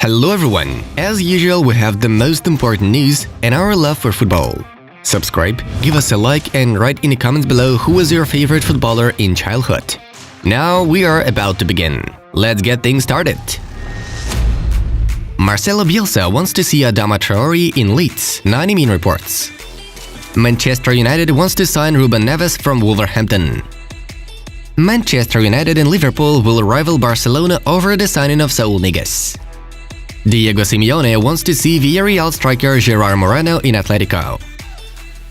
Hello everyone! As usual, we have the most important news and our love for football. Subscribe, give us a like and write in the comments below who was your favorite footballer in childhood. Now we are about to begin. Let's get things started. Marcelo Bielsa wants to see Adama Traore in Leeds, 90 Min reports. Manchester United wants to sign Ruben Neves from Wolverhampton. Manchester United and Liverpool will rival Barcelona over the signing of Saúl Ñíguez. Diego Simeone wants to see Villarreal striker Gerard Moreno in Atletico.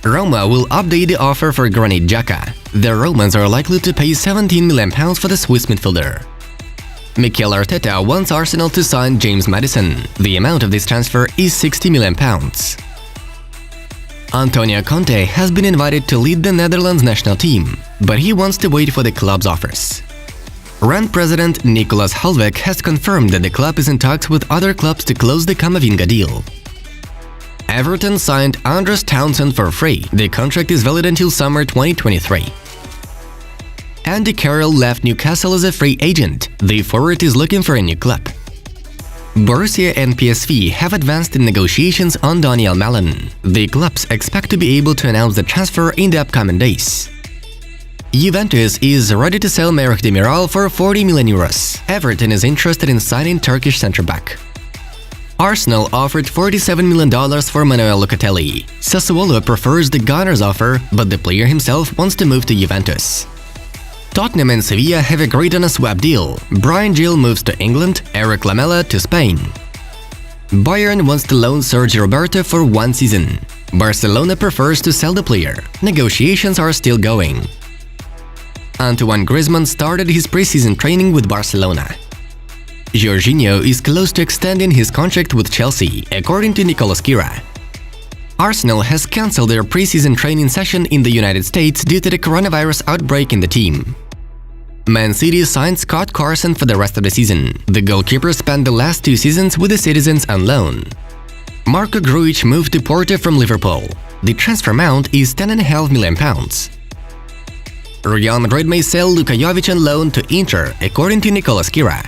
Roma will update the offer for Granit Xhaka. The Romans are likely to pay £17 million for the Swiss midfielder. Mikel Arteta wants Arsenal to sign James Maddison. The amount of this transfer is £60 million. Antonio Conte has been invited to lead the Netherlands national team, but he wants to wait for the club's offers. Rand president Nicolas Halvek has confirmed that the club is in talks with other clubs to close the Camavinga deal. Everton signed Andros Townsend for free. The contract is valid until summer 2023. Andy Carroll left Newcastle as a free agent. The forward is looking for a new club. Borussia and PSV have advanced in negotiations on Daniel Malin. The clubs expect to be able to announce the transfer in the upcoming days. Juventus is ready to sell Merih Demiral for €40 million. Everton is interested in signing Turkish centre-back. Arsenal offered $47 million for Manuel Locatelli. Sassuolo prefers the Gunners' offer, but the player himself wants to move to Juventus. Tottenham and Sevilla have agreed on a swap deal. Bryan Gil moves to England, Eric Lamela to Spain. Bayern wants to loan Sergio Roberto for 1 season. Barcelona prefers to sell the player. Negotiations are still going. Antoine Griezmann started his preseason training with Barcelona. Jorginho is close to extending his contract with Chelsea, according to Nicolas Kira. Arsenal has cancelled their preseason training session in the United States due to the coronavirus outbreak in the team. Man City signed Scott Carson for the rest of the season. The goalkeeper spent the last 2 seasons with the Citizens on loan. Marco Grujic moved to Porto from Liverpool. The transfer amount is £10.5 million. Real Madrid may sell Luka Jovic on loan to Inter, according to Nicolas Kira.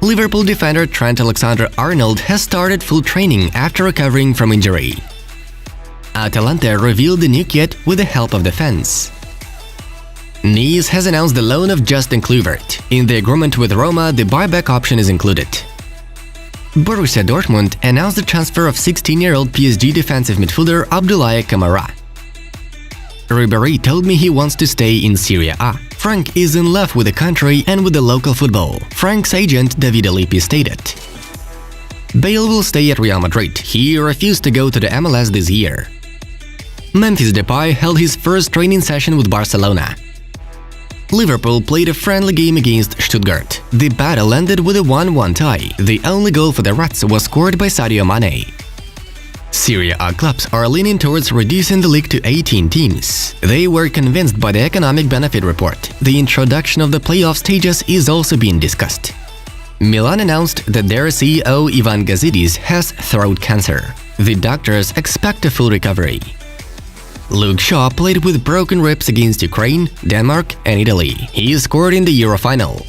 Liverpool defender Trent Alexander-Arnold has started full training after recovering from injury. Atalanta revealed the new kit with the help of the fans. Nice has announced the loan of Justin Kluivert. In the agreement with Roma, the buyback option is included. Borussia Dortmund announced the transfer of 16-year-old PSG defensive midfielder Abdoulaye Kamara. Ribéry told me he wants to stay in Serie A. Frank is in love with the country and with the local football, Frank's agent Davide Lippi stated. Bale will stay at Real Madrid. He refused to go to the MLS this year. Memphis Depay held his first training session with Barcelona. Liverpool played a friendly game against Stuttgart. The battle ended with a 1-1 tie. The only goal for the Reds was scored by Sadio Mane. Serie A clubs are leaning towards reducing the league to 18 teams. They were convinced by the economic benefit report. The introduction of the playoff stages is also being discussed. Milan announced that their CEO Ivan Gazidis has throat cancer. The doctors expect a full recovery. Luke Shaw played with broken ribs against Ukraine, Denmark and Italy. He scored in the Euro final.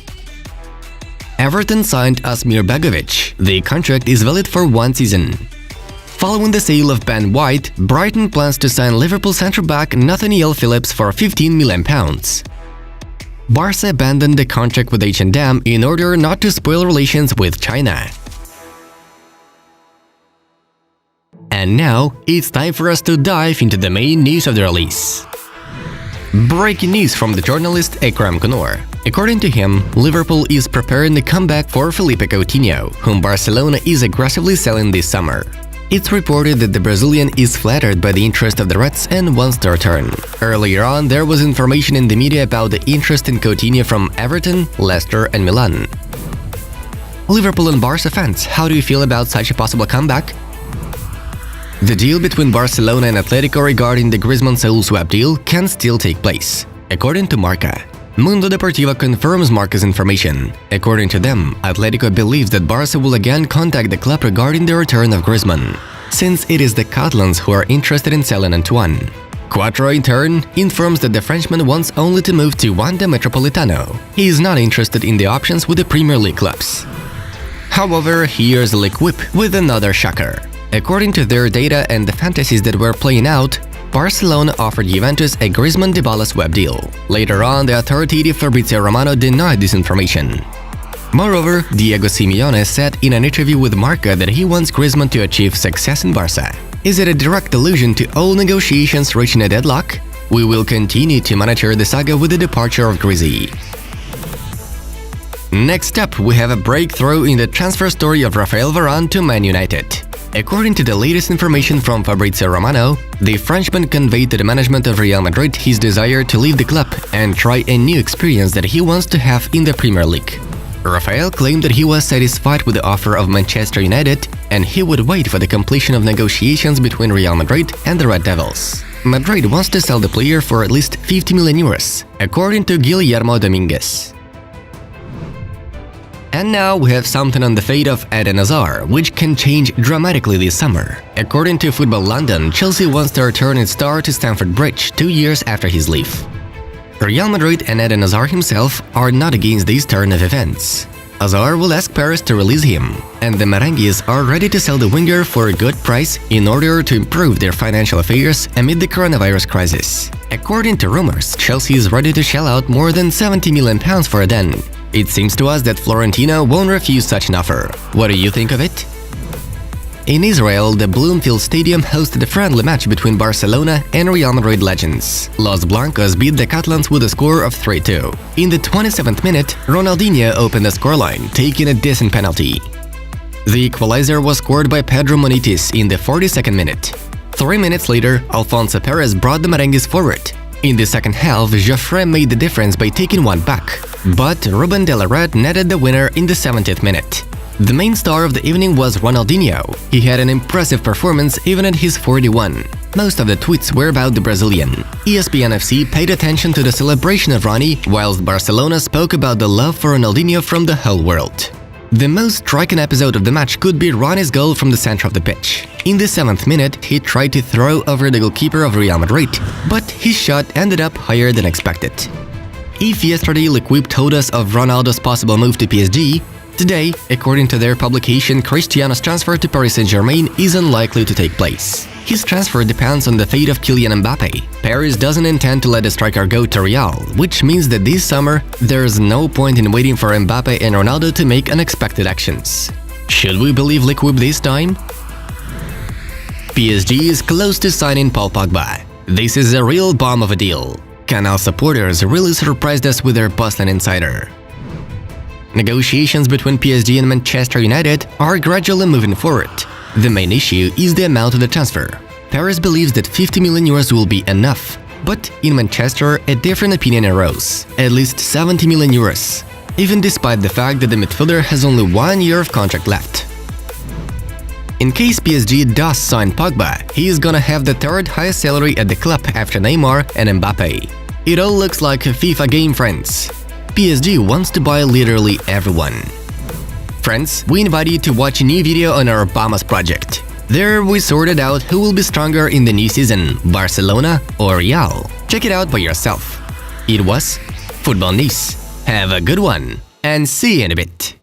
Everton signed Asmir Begovic. The contract is valid for 1 season. Following the sale of Ben White, Brighton plans to sign Liverpool centre-back Nathaniel Phillips for £15 million. Barca abandoned the contract with H&M in order not to spoil relations with China. And now, it's time for us to dive into the main news of the release. Breaking news from the journalist Ekrem Konur. According to him, Liverpool is preparing the comeback for Felipe Coutinho, whom Barcelona is aggressively selling this summer. It's reported that the Brazilian is flattered by the interest of the Reds and wants to return. Earlier on, there was information in the media about the interest in Coutinho from Everton, Leicester and Milan. Liverpool and Barca fans, how do you feel about such a possible comeback? The deal between Barcelona and Atletico regarding the Griezmann-Saúl swap deal can still take place, according to Marca. Mundo Deportivo confirms Marca's information. According to them, Atletico believes that Barca will again contact the club regarding the return of Griezmann, since it is the Catalans who are interested in selling Antoine. Quattro, in turn, informs that the Frenchman wants only to move to Wanda Metropolitano. He is not interested in the options with the Premier League clubs. However, here's L'Equipe with another shocker. According to their data and the fantasies that were playing out, Barcelona offered Juventus a Griezmann dybala swap deal. Later on, the authoritative Fabrizio Romano denied this information. Moreover, Diego Simeone said in an interview with Marca that he wants Griezmann to achieve success in Barca. Is it a direct allusion to all negotiations reaching a deadlock? We will continue to monitor the saga with the departure of Grizzy. Next up, we have a breakthrough in the transfer story of Raphael Varane to Man United. According to the latest information from Fabrizio Romano, the Frenchman conveyed to the management of Real Madrid his desire to leave the club and try a new experience that he wants to have in the Premier League. Raphael claimed that he was satisfied with the offer of Manchester United and he would wait for the completion of negotiations between Real Madrid and the Red Devils. Madrid wants to sell the player for at least 50 million euros, according to Guillermo Dominguez. And now we have something on the fate of Eden Hazard, which can change dramatically this summer. According to Football London, Chelsea wants to return its star to Stamford Bridge 2 years after his leave. Real Madrid and Eden Hazard himself are not against this turn of events. Hazard will ask Paris to release him, and the Merengues are ready to sell the winger for a good price in order to improve their financial affairs amid the coronavirus crisis. According to rumors, Chelsea is ready to shell out more than £70 million for Eden. It seems to us that Florentino won't refuse such an offer. What do you think of it? In Israel, the Bloomfield Stadium hosted a friendly match between Barcelona and Real Madrid legends. Los Blancos beat the Catalans with a score of 3-2. In the 27th minute, Ronaldinho opened the scoreline, taking a decent penalty. The equalizer was scored by Pedro Monitis in the 42nd minute. 3 minutes later, Alfonso Perez brought the Merengues forward. In the second half, Joffre made the difference by taking one back, but Ruben de la Red netted the winner in the 70th minute. The main star of the evening was Ronaldinho. He had an impressive performance even at his 41. Most of the tweets were about the Brazilian. ESPN FC paid attention to the celebration of Ronnie, whilst Barcelona spoke about the love for Ronaldinho from the whole world. The most striking episode of the match could be Ronnie's goal from the center of the pitch. In the 7th minute, he tried to throw over the goalkeeper of Real Madrid, but his shot ended up higher than expected. If yesterday L'Equipe told us of Ronaldo's possible move to PSG, today, according to their publication, Cristiano's transfer to Paris Saint-Germain is unlikely to take place. His transfer depends on the fate of Kylian Mbappe. Paris doesn't intend to let the striker go to Real, which means that this summer, there's no point in waiting for Mbappe and Ronaldo to make unexpected actions. Should we believe L'Equipe this time? PSG is close to signing Paul Pogba. This is a real bomb of a deal. Canal supporters really surprised us with their bustling insider. Negotiations between PSG and Manchester United are gradually moving forward. The main issue is the amount of the transfer. Paris believes that 50 million euros will be enough, but in Manchester a different opinion arose, at least 70 million euros, even despite the fact that the midfielder has only 1 year of contract left. In case PSG does sign Pogba, he is gonna have the third highest salary at the club after Neymar and Mbappe. It all looks like a FIFA game, friends. PSG wants to buy literally everyone. Friends, we invite you to watch a new video on our Bahamas project. There we sorted out who will be stronger in the new season, Barcelona or Real. Check it out by yourself. It was Football News. Have a good one, and see you in a bit.